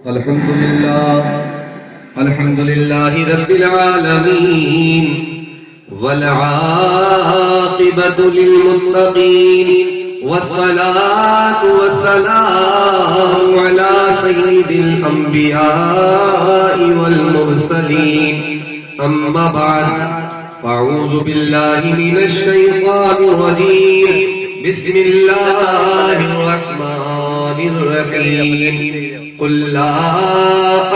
الحمد لله رب العالمين والعاقبة للمتقين والصلاة والسلام على سيد الأنبياء والمرسلين أما بعد فأعوذ بالله من الشيطان الرجيم بسم الله الرحمن الرحيم قل لا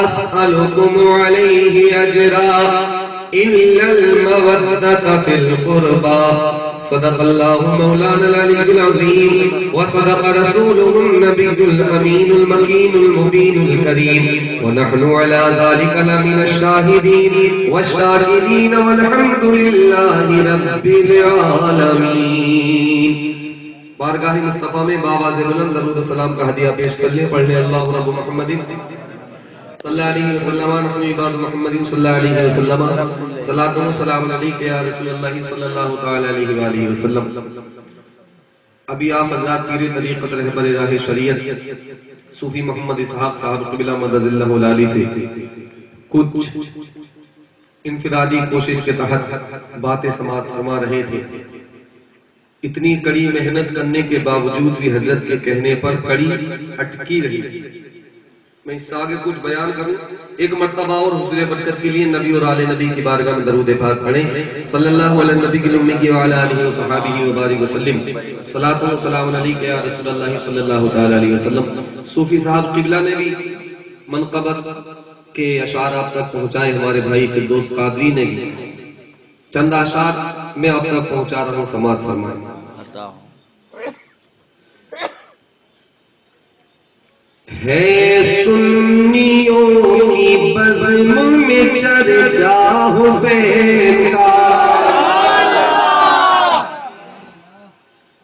أسألكم عليه أجرا إلا المودة في القربى صدق الله مولانا العلي العظيم وصدق رسوله النبي الأمين المكين المبين الكريم ونحن على ذلك لمن الشاهدين والشاكرين والحمد لله رب العالمين. بارگاہ مصطفیٰ میں بآواز بلند درود و سلام کا ہدیہ پیش کر لیں. پڑھ لیں اللہ رب محمد صلی اللہ علیہ وسلم نحن عباد محمد صلی اللہ علیہ وسلم صلاۃ و سلام علیک یا رسول اللہ صلی اللہ تعالی علیہ وآلہ وسلم. ابھی آپ حضرات پیر طریقت رہبر راہ شریعت صوفی محمد اسحاق صاحب قبلہ مدد اللہ العالی سے کچھ انفرادی کوشش کے تحت باتیں سماعت فرما رہے تھے. اتنی کڑی محنت کرنے کے باوجود بھی حضرت کے کہنے پر کڑی اٹکی رہی. میں اس سے آگے کچھ بیان کروں. ایک مرتبہ اور حضور برکت کے لیے نبی اور آل نبی کی بارگاہ میں درود پاک پڑھیں. صلی اللہ علیہ نبی کی امی کی وعلی آلہ وصحابہ وبارک وسلم. صلاۃ و سلام علیک یا رسول اللہ صلی اللہ تعالی علیہ وسلم. صوفی صاحب قبلہ نے بھی منقبت کے اشعار آپ تک پہنچائے. ہمارے بھائی فردوس قادری نے بھی چند اشعار میں آپ تک پہنچا رہا ہوں. سماعت فرمائیں. ہے سنیوں کی بزم میں چرچا حسین کا،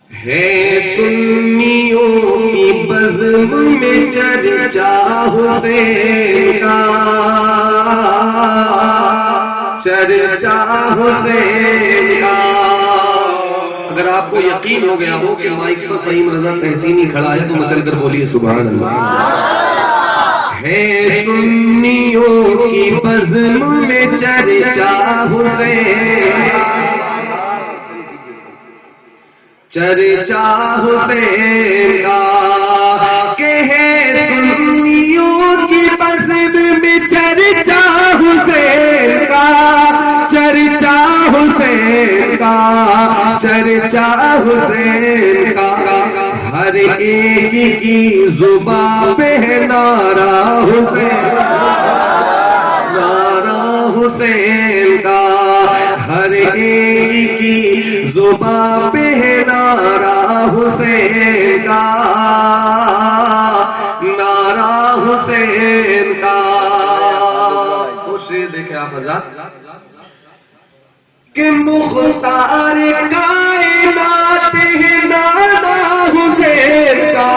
ہے سنیوں کی بزم میں چرچا حسین کا، چرچا حسین کا. اگر آپ کو یقین ہو گیا ہو کہ مائک پر فہیم رضا تحسینی کھڑا ہے تو مچل کر بولیے سبحان اللہ. ہے سنیوں کی بزم میں چرچا حسین، چرچا حسین کا، کہ ہے سنیوں کی بزم میں چرچا حسین کا، چرچا حسین کا، چرچا حسین کا. ہر ایک کی زبان پہ نعرہ حسین، نعرہ حسین کا. ہر ایک کی زبان پہ نعرہ حسین کا، نعرہ حسین کا. خوش دیکھیں آپ حضرات کہ مختار کائنات ہے نانا حسین کا.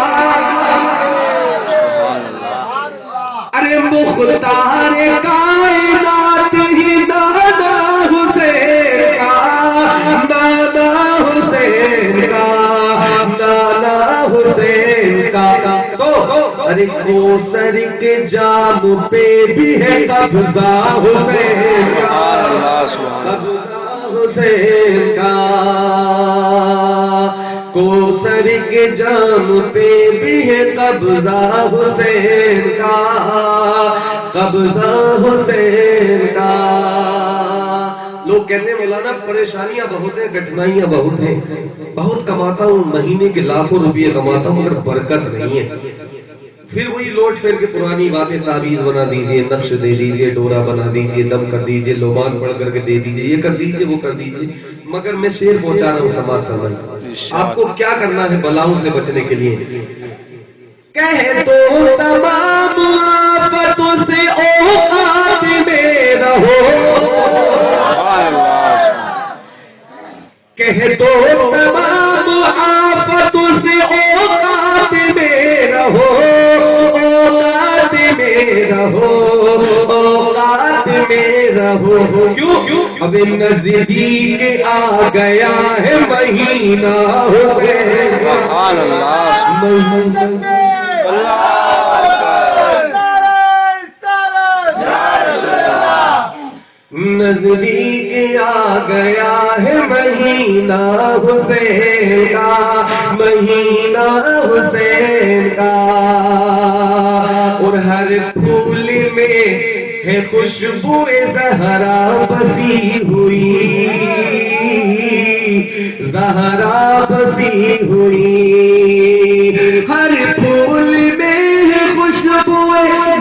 ارے مختار کائنات ہی نانا حسین کا، نانا حسین کا، نانا حسین کا. ارے کوثر کے جام پہ بھی ہے قبضہ حسین کا، حسین کا. کوثر کے جام پہ بھی ہے قبضہ حسین کا، قبضہ حسین کا. لوگ کہتے ہیں مولانا پریشانیاں بہت ہیں، کٹھنائیاں بہت ہیں، بہت کماتا ہوں، مہینے کے لاکھوں روپیے کماتا ہوں، مگر برکت نہیں ہے. پھر وہی لوٹ پھیر کے پرانی باتیں، تعویذ بنا دیجئے، نقش دے دیجئے، ڈورا بنا دیجئے، دم کر دیجئے، لوبان پڑھ کر کے دے دیجئے، یہ کر دیجئے، وہ کر دیجئے. مگر میں شعر پہنچا رہا ہوں. سماعت فرمائیں. آپ کو کیا کرنا ہے بلاؤں سے بچنے کے لیے؟ کہہ دو تمام آفتوں سے اوقات میں رہو، کہہ دو تمام آفتوں سے اوقات میں رہو، اوقات میں رہو، اوقات میں رہو. کیوں؟ اب نزدیک آ گیا ہے مہینہ حسین. سبحان اللہ. نزدیک آ گیا ہے مہینہ حسین کا، مہینہ حسین کا، اور ہر پھول میں ہے خوشبو زہرا بسی ہوئی، زہرا بسی ہوئی، ہر پھول میں ہے خوشبو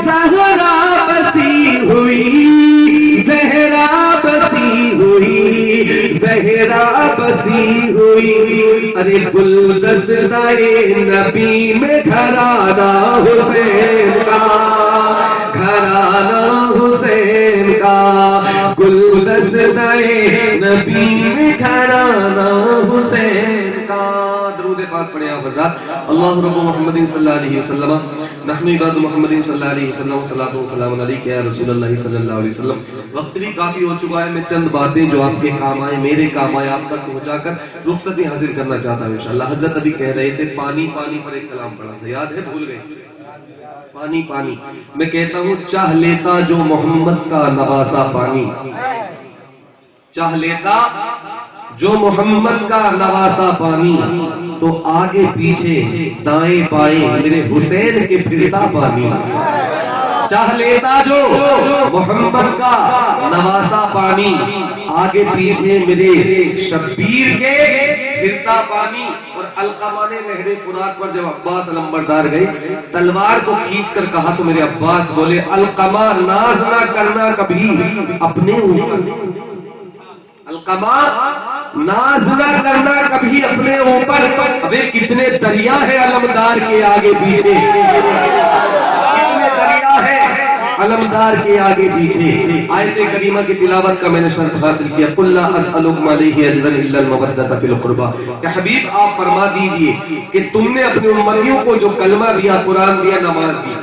زہرا بسی ہوئی، زہرا بسی ہوئی، زہرا بسی ہوئی، ارے گلدستہ نبی میں گھرانہ حسین کا، گھرانہ حسین کا، گلدستہ نبی میں گھرانہ حسین کا۔ درود پاک پڑھیں آپ حضرات۔ اللہ رب محمد صلی اللہ علیہ وسلم، نحن عباد محمد صلی اللہ علیہ وسلم، صلاۃ و سلام علیک یا رسول اللہ صلی اللہ علیہ وسلم۔ وقت بھی کافی ہو چکا ہے، میں چند باتیں جو آپ کے کام آئے، میرے کام آئے، آپ تک پہنچا کر رخصتی حاصل کرنا چاہتا ہوں انشاءاللہ۔ حضرت ابھی کہہ رہے تھے پانی پانی پر ایک کلام پڑھا تھا، یاد ہے؟ بھول گئے؟ پانی پانی، میں کہتا ہوں چاہ لیتا جو محمد کا نواسا پانی، چاہ لیتا جو محمد کا نواسا پانی، تو آگے پیچھے دائیں بائیں میرے حسین کے پھرتا پانی، چاہ لیتا جو محمد کا نواسا پانی، آگے پیچھے میرے شبیر کے پھرتا پانی۔ اور علقمہ نے نہر فرات پر جب عباس علمبردار گئے، تلوار کو کھینچ کر کہا تو میرے عباس بولے علقمہ ناز نہ کرنا کبھی اپنے اوپر، علقمہ ناز نہ کرنا کبھی اپنے اوپر، ابے کتنے دریا ہے علمدار کے آگے پیچھے، کتنے دریا ہے علمدار کے آگے پیچھے۔ آیت کریمہ کی تلاوت کا میں نے شرف حاصل کیا، قُلْ لَا أَسْأَلُكُمْ عَلَيْهِ أَجْرًا إِلَّا الْمَوَدَّةَ فِي الْقُرْبَى، کہ حبیب آپ فرما دیجئے کہ تم نے اپنے امتیوں کو جو کلمہ دیا، قرآن دیا، نماز دی،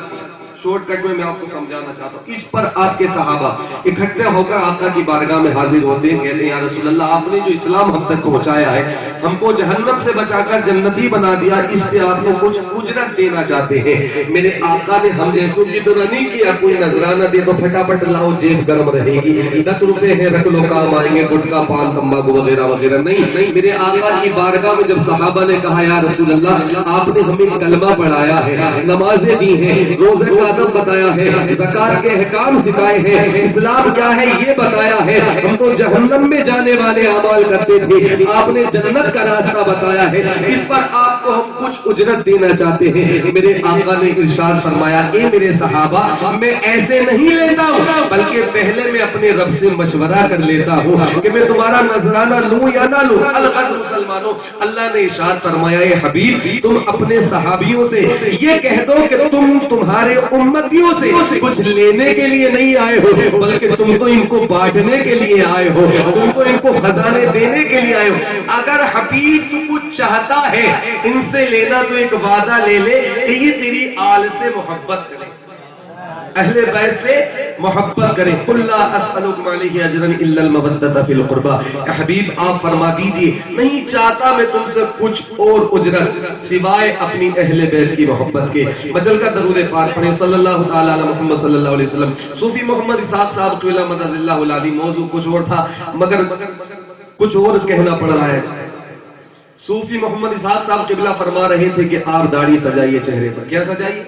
شورٹ کٹ میں آپ کو سمجھانا چاہتا ہوں، اس پر آپ کے صحابہ اکٹھے ہو کر آقا کی بارگاہ میں حاضر ہوتے ہیں، کہتے ہیں یا رسول اللہ آپ نے جو اسلام ہم تک پہنچایا ہے، ہم کو جہنم سے بچا کر جنتی بنا دیا، اس پہ آپ کو کچھ اجرت دینا چاہتے ہیں۔ میرے آقا نے ہم جیسوں کی طرح نہیں کیا، کوئی نذرانہ دے تو پھٹافٹ لاؤ جیب گرم رہے گی، 10 روپے ہیں رکھ لو کام آئیں گے، گٹکا پان تمباکو وغیرہ وغیرہ نہیں۔ میرے آقا کی بارگاہ میں جب صحابہ نے کہا یا رسول اللہ آپ نے ہمیں کلمہ پڑھایا ہے، نمازیں دی ہیں، روزے کا ادب بتایا ہے، زکات کے احکام سکھائے ہیں، اسلام کیا ہے یہ بتایا ہے، ہم تو جہنم میں جانے والے اعمال کرتے تھے، آپ نے جنت کا راستہ بتایا ہے، اس پر آپ کو ہم کچھ اجرت دینا چاہتے ہیں۔ میرے آقا نے ارشاد فرمایا اے میرے صحابہ میں ایسے نہیں لیتا ہوں، بلکہ پہلے میں اپنے رب سے مشورہ کر لیتا ہوں کہ میں تمہارا نذرانہ لوں یا نہ لوں۔ الغرض مسلمانوں، اللہ نے ارشاد فرمایا اے حبیب تم اپنے صحابیوں سے یہ کہہ دو کہ تم تمہارے امتیوں سے کچھ لینے کے لیے نہیں آئے ہو، بلکہ تم تو ان کو بانٹنے کے لیے آئے ہو، تم تو ان کو خزانے دینے کے لیے آئے ہو۔ اگر حبیب تو کچھ چاہتا ہے ان سے لینا تو ایک وعدہ لے لے کہ یہ تیری آل سے محبت کرے، اہل بیت سے محبت کریں۔ قُلْ لَا أَسْأَلُكُمْ عَلَيْهِ أَجْرًا إِلَّا الْمَوَدَّةَ فِي الْقُرْبَى، کہ حبیب آپ فرما دیجئے نہیں چاہتا میں تم سے کچھ اور اجرت سوائے اپنی اہل بیت کی محبت کے۔ مجل کا درود پاک پڑھیں صلی اللہ تعالیٰ علی محمد صلی اللہ علیہ وسلم۔ صوفی محمد اسحاق صاحب قبلہ مدد اللہ العلی، موضوع کچھ اور تھا مگر کچھ اور کہنا پڑ رہا ہے۔ صوفی محمد اسحاق صاحب قبلہ فرما رہے تھے کہ آپ داڑھی سجائیے چہرے پر، کیا سجائیے؟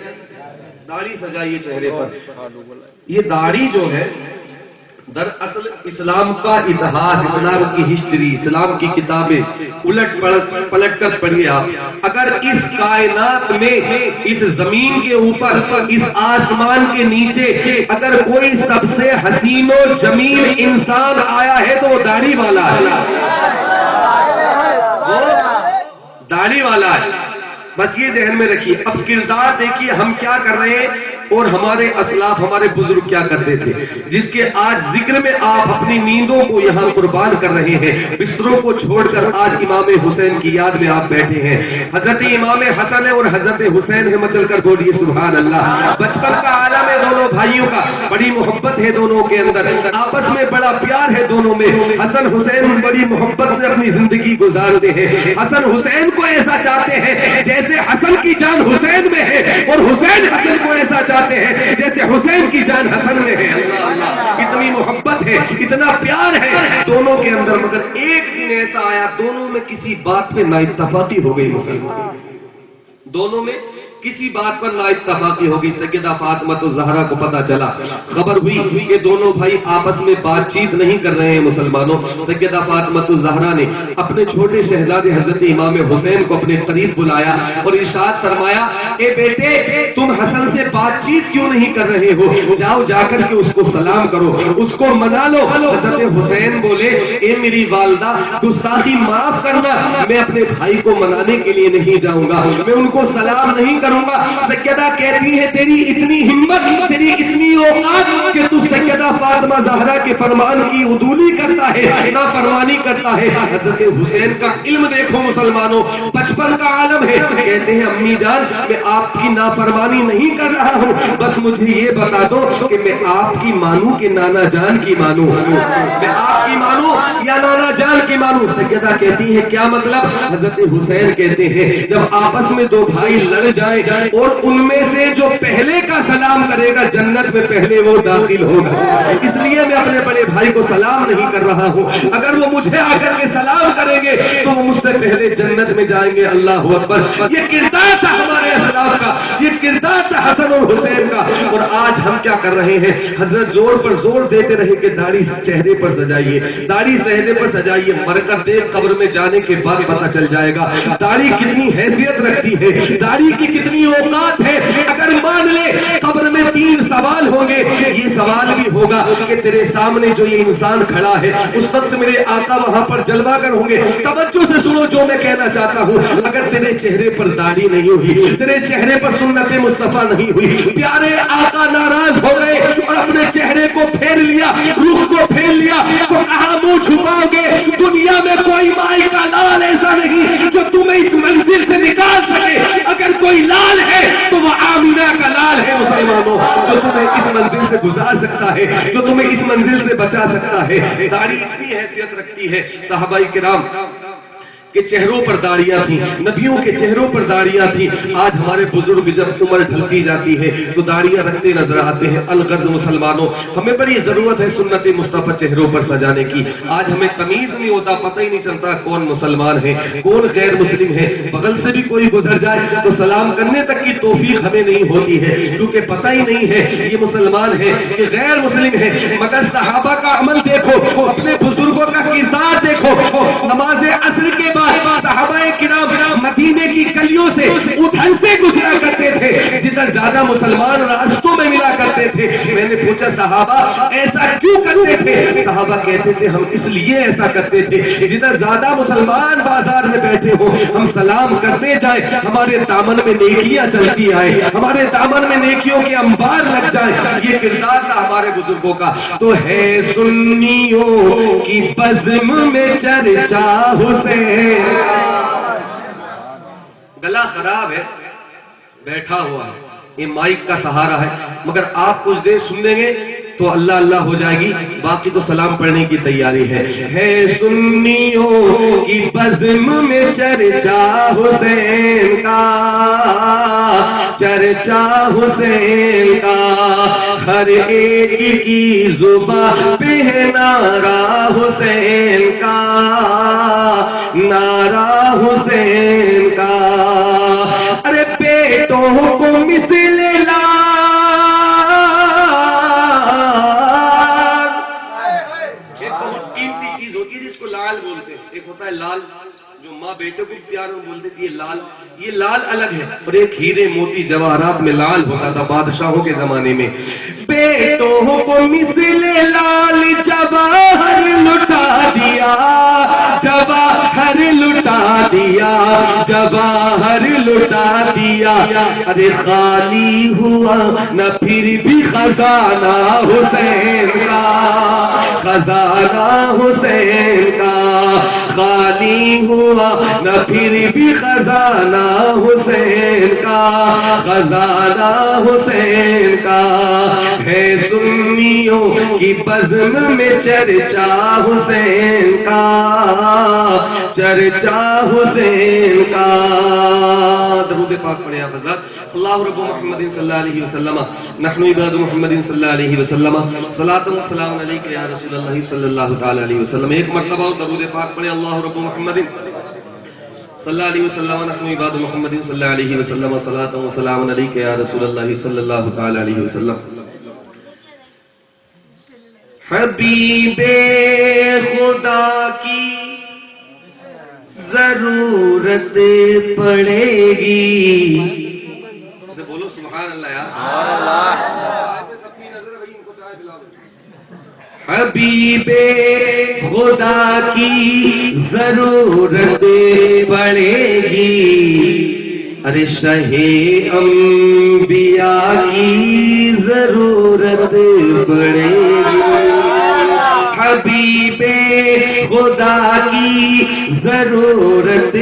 داڑھی سجائیے چہرے پر۔ یہ داڑھی جو ہے دراصل اسلام کا اتہاس، اسلام کی ہسٹری، اسلام کی کتابیں الٹ پلٹ کر پڑھیے آپ۔ اگر اس کائنات میں، اس زمین کے اوپر، اس آسمان کے نیچے اگر کوئی سب سے حسین و جمیل انسان آیا ہے تو وہ داڑھی والا ہے، وہ داڑھی والا ہے، بس یہ ذہن میں رکھیے۔ اب کردار دیکھیے ہم کیا کر رہے ہیں اور ہمارے اسلاف، ہمارے بزرگ کیا کرتے تھے، جس کے آج ذکر میں آپ اپنی نیندوں کو یہاں قربان کر رہے ہیں، بستروں کو چھوڑ کر آج امام حسین کی یاد میں آپ بیٹھے ہیں۔ حضرت امام حسن اور حضرت حسین ہے، مچل کر بولیے سبحان اللہ۔ بچپن کا عالم ہے دونوں بھائیوں کا، بڑی محبت ہے دونوں کے اندر، آپس میں بڑا پیار ہے دونوں میں۔ حسن حسین بڑی محبت سے اپنی زندگی گزارتے ہیں، حسن حسین کو ایسا چاہتے ہیں جیسے حسن کی جان حسین میں ہے، اور حسین حسن کو ایسا چاہتے ہیں جیسے حسین کی جان حسن میں ہے۔ اللہ اللہ، اتنی محبت ہے، اتنا پیار ہے دونوں کے اندر، مگر ایک دن ایسا آیا دونوں میں کسی بات پہ نا اتفاقی ہو گئی مسلمان، دونوں میں کسی بات پر نا اتفاقی ہوگی۔ سیدہ فاطمہ الزہرا کو پتا چلا، خبر ہوئی کہ دونوں بھائی آپس میں بات چیت نہیں کر رہے ہیں مسلمانوں۔ سیدہ فاطمہ الزہرا نے اپنے چھوٹے شہزادے حضرت امام حسین کو اپنے قریب بلایا اور ارشاد فرمایا، اے بیٹے تم حسن سے بات چیت کیوں نہیں کر رہے ہو؟ جاؤ جا کر کے اس کو سلام کرو، اس کو منا لو۔ حضرت حسین بولے، اے میری والدہ گستاخی معاف کرنا، میں اپنے بھائی کو منانے کے لیے نہیں جاؤں گا، میں ان کو سلام نہیں کروں گا۔ سیدہ کہتی ہے تیری اتنی ہمت، تیری اتنی اوقات کہ تو سیدہ فاطمہ زہرا کے فرمان کی عدولی کرتا ہے، نافرمانی کرتا ہے۔ حضرت حسین کا علم دیکھو مسلمانوں، بچپن کا عالم ہے، کہتے ہیں امی جان میں آپ کی نافرمانی نہیں کر رہا ہوں، بس مجھے یہ بتا دو کہ میں آپ کی مانوں کہ نانا جان کی مانوں، میں آپ کی مانوں یا نانا جان کی مانوں؟ سیدہ کہتی ہے کیا مطلب؟ حضرت حسین کہتے ہیں جب آپس میں دو بھائی لڑ جائیں اور ان میں سے جو پہلے کا سلام کرے گا جنت میں پہلے وہ داخل ہوگا، اس لیے میں اپنے بڑے بھائی کو سلام نہیں کر رہا ہوں، اگر وہ مجھے آ کر کے سلام کریں گے تو وہ مجھ سے پہلے جنت میں جائیں گے۔ اللہ اکبر، یہ کردار تھا ہمارے اسلاف کا، یہ کردار تھا حسن اور حسین کا۔ اور آج ہم کیا کر رہے ہیں؟ حضرت زور پر زور دیتے رہے کہ داڑھی چہرے پر سجائیے، داڑھی چہرے پر سجائیے، مر کر دیکھ قبر میں جانے کے بعد پتہ چل جائے گا داڑھی کتنی حیثیت رکھتی ہے، داڑھی کی کتنی اوقات ہے۔ اگر مان لے قبر میں 3 سوال ہوں گے، یہ سوال بھی ہوگا کہ تیرے سامنے جو یہ انسان کھڑا ہے اس وقت میرے آقا وہاں پر جلوہ گر ہوں گے۔ توجہ سے سنو جو میں کہنا چاہتا ہوں، اگر تیرے چہرے پر داڑھی نہیں ہوئی، تیرے چہرے پر سنت مصطفیٰ نہیں ہوئی، پیارے آقا ناراض ہو گئے اور اپنے چہرے کو پھیر لیا، رخ کو پھیر لیا، تو کہاں منہ چھپاؤ گے؟ دنیا میں کوئی مائی کا لال ایسا نہیں جو تمہیں اس منزل سے نکال سکے، اگر کوئی لال ہے تو وہ آمینہ کا لال ہے مسلمانوں، جو تمہیں اس منزل سے گزار سکتا ہے، جو تمہیں اس منزل سے بچا سکتا ہے۔ داڑھی اتنی حیثیت رکھتی ہے، صحابہ کرام کہ چہروں پر داڑیاں تھیں، نبیوں کے چہروں پر داڑیاں تھیں۔ آج ہمارے بزرگ جب عمر ڈھلتی جاتی ہے تو داڑیاں رکھتے نظر آتے ہیں۔ الغرض مسلمانوں، ہمیں بڑی ضرورت ہے سنت مصطفیٰ چہروں پر سجانے کی۔ آج ہمیں تمیز نہیں ہوتا، پتہ ہی نہیں چلتا کون مسلمان ہے کون غیر مسلم ہے، بغل سے بھی کوئی گزر جائے تو سلام کرنے تک کی توفیق ہمیں نہیں ہوتی ہے، کیونکہ پتہ ہی نہیں ہے یہ مسلمان ہے یہ غیر مسلم ہے۔ مگر صحابہ کا عمل دیکھو، اپنے بزرگوں کا کردار دیکھو۔ نماز عصر کے بعد صحابہ کرام مدینے کی گلیوں سے ادھر سے گزرا کرتے تھے جدھر زیادہ مسلمان راستوں میں ملا کرتے تھے۔ میں نے پوچھا صحابہ ایسا کیوں کرتے تھے؟ صحابہ کہتے تھے ہم اس لیے ایسا کرتے تھے جدھر زیادہ مسلمان بازار میں بیٹھے ہو ہم سلام کرتے جائیں، ہمارے دامن میں نیکیاں چلتی آئے، ہمارے دامن میں نیکیوں کے انبار لگ جائیں۔ یہ کردار تھا ہمارے بزرگوں کا۔ تو ہے سنیوں کی بزم میں چرچا حسین، گلا خراب ہے، بیٹھا ہوا ہے، یہ مائک کا سہارا ہے، مگر آپ کچھ دیر سن لیں گے تو اللہ اللہ ہو جائے گی، باقی تو سلام پڑھنے کی تیاری ہے۔ ہے سنیوں کی بزم میں چرچا حسین کا، چرچا حسین کا، ہر ایک کی زبان پہ ہے نعرہ حسین کا، نعرہ حسین کا۔ ارے بیٹوں کو مثل لال بولتے ہیں، ایک ہوتا ہے لال جو ماں بیٹے کو پیار میں بول دیتی ہے لال، یہ لال الگ ہے، اور ایک ہیرے موتی جواہرات میں لال ہوتا تھا بادشاہوں کے زمانے میں۔ بیٹوں کو مثل لال جواہر لٹا دیا، جواہر لٹا دیا، جواہر لٹا دیا، ارے خالی ہوا نہ پھر بھی خزانہ حسین کا، خزانہ حسین کا، خالی ہوا نہ پھر بھی خزانہ حسین کا، خزانہ حسین کا۔ ہے سنی سنیوں کی بزم میں چرچا حسین کا، چرچا حسین کا۔ درود پاک پڑھیں آپ حضرات۔ اللہ رب محمد صلی اللہ علیہ وسلم، نحن عباد محمد صلی اللہ علیہ وسلم، صلاۃ و سلام علیک یا رسول اللہ صلی اللہ تعالی علیہ وسلم۔ ایک مرتبہ درود پاک پڑھیں۔ اللہ رب محمد صلی اللہ علیہ وسلم، نحن عباد محمد صلی اللہ علیہ وسلم، صلاۃ و سلام علیک یا رسول اللہ صلی اللہ تعالی علیہ وسلم۔ حبیب خدا کی ضرورت پڑے گی، بولو سبحان اللہ یار۔ حبیب خدا کی ضرورت پڑے گی، ارے شاہ انبیاء کی ضرورت پڑے گی۔ حبیب خدا کی ضرورت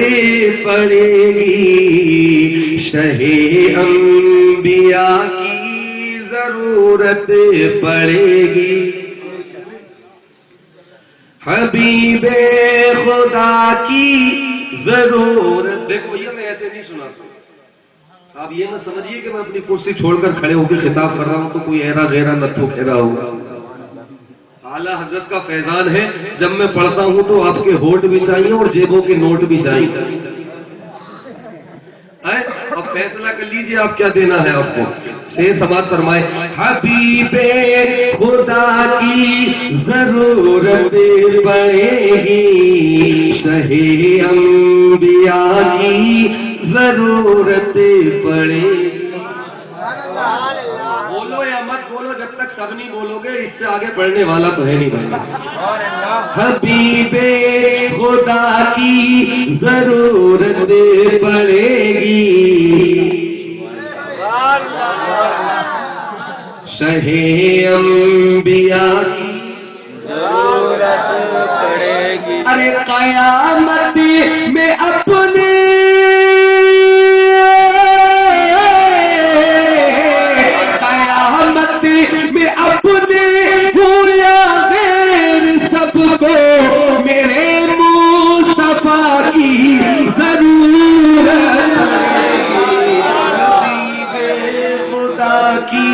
پڑے گی، شاہ انبیاء کی ضرورت پڑے گی۔ حبیب خدا کی ضرورت، دیکھو یہ میں ایسے نہیں سنا، آپ یہ نہ سمجھیے کہ میں اپنی کرسی چھوڑ کر کھڑے ہو کے خطاب کر رہا ہوں تو کوئی ایرا غیرہ نتھو کھیرا ہوگا۔ اعلیٰ حضرت کا فیضان ہے، جب میں پڑھتا ہوں تو آپ کے ہونٹ بھی چاہیے اور جیبوں کے نوٹ بھی چاہیے۔ اب فیصلہ کر لیجئے آپ کیا دینا ہے آپ کو۔ شیر سماعت فرمائے۔ حبیب خدا کی ضرورت پڑے گی، شاہ انبیاء کی ضرورت پڑے گی۔ بولو یا مت بولو، جب تک سب نہیں بولو گے اس سے آگے بڑھنے والا تو ہے نہیں بھائی۔ حبیب خدا کی ضرورت پڑے گی، شاہ انبیاء کی ضرورت پڑے گی، ارے قیامت میں اپنے میں اپنے ہویا غیر سب کو میرے مصطفیٰ کی ضرورت ہے۔ حبیب خدا کی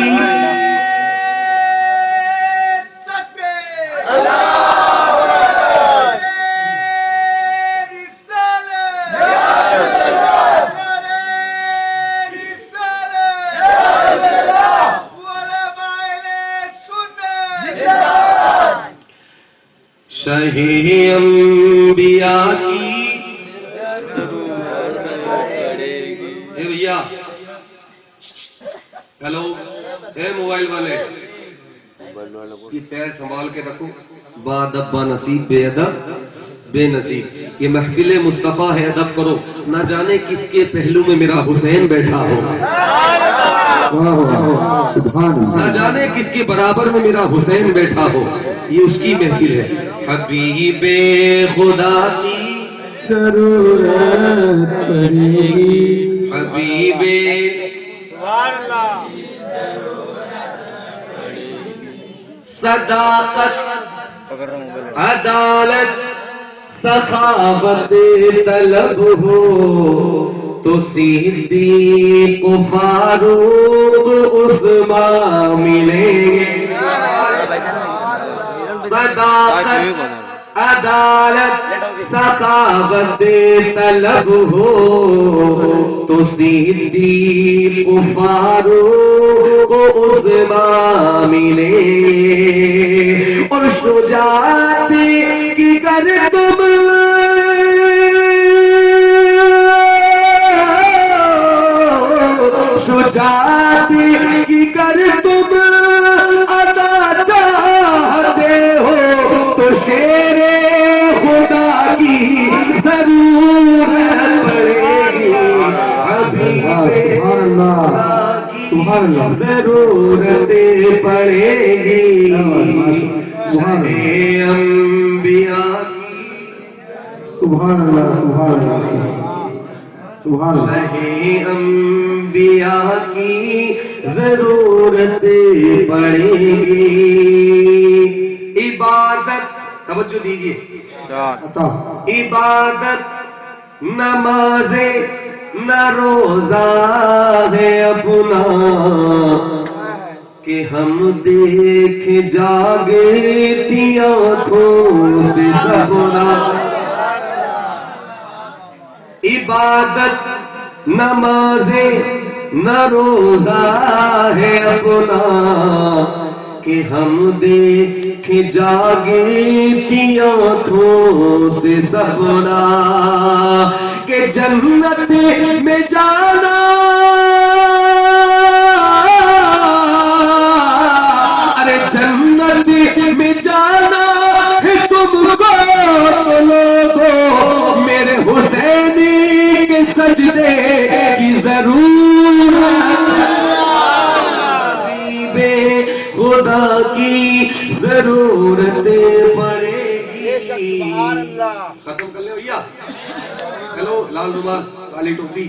شاہ انبیاء کی ضرورت پڑے گی۔ اے بھیا، ہیلو، اے موبائل والے، یہ پیر سنبھال کے رکھو۔ با ادب با نصیب، بے ادب بے نصیب۔ یہ محفل مصطفیٰ ہے، ادب کرو۔ نہ جانے کس کے پہلو میں میرا حسین بیٹھا ہو، نہ جانے کس کے برابر میں میرا حسین بیٹھا ہو، یہ اس کی محفل ہے۔ حبیب خدا کی ضرورت پڑے گی، حبیب صداقت عدالت سخاوت طلب ہو تو صدیق فاروق عثمان ملیں گے۔ صداقت عدالت سخاوت طلب ہو تو صدیق فاروق عثمان ملیں، اور شجاعت کی گر تم شجاعت کی گر تم عطا چاہتے ہو تو شیر خدا کی ضرورت پڑے گی، حبیب خدا کی ضرورت پڑے گی، شاہ انبیاء کی سبحان اللہ سبحان اللہ سبحان اللہ، شاہ انبیاء کی ضرورت پڑے گی. عبادت توجہ دیجئے عبادت نماز نہ روزہ ہے اپنا کہ ہم دیکھ جاگتی آنکھوں سے سپنا. عبادت نماز نہ روزہ ہے اپنا کہ ہم دیکھ جاگتی آنکھوں سے سپنا کہ جنت میں جانا جنت میں جانا ہے تم کو لوگو میرے حسینی کے سجدے کی ضرورت بے خدا کی ضرورت پڑے گی. ختم کر لیں بھیا. چلو لال رومال کالی ٹوپی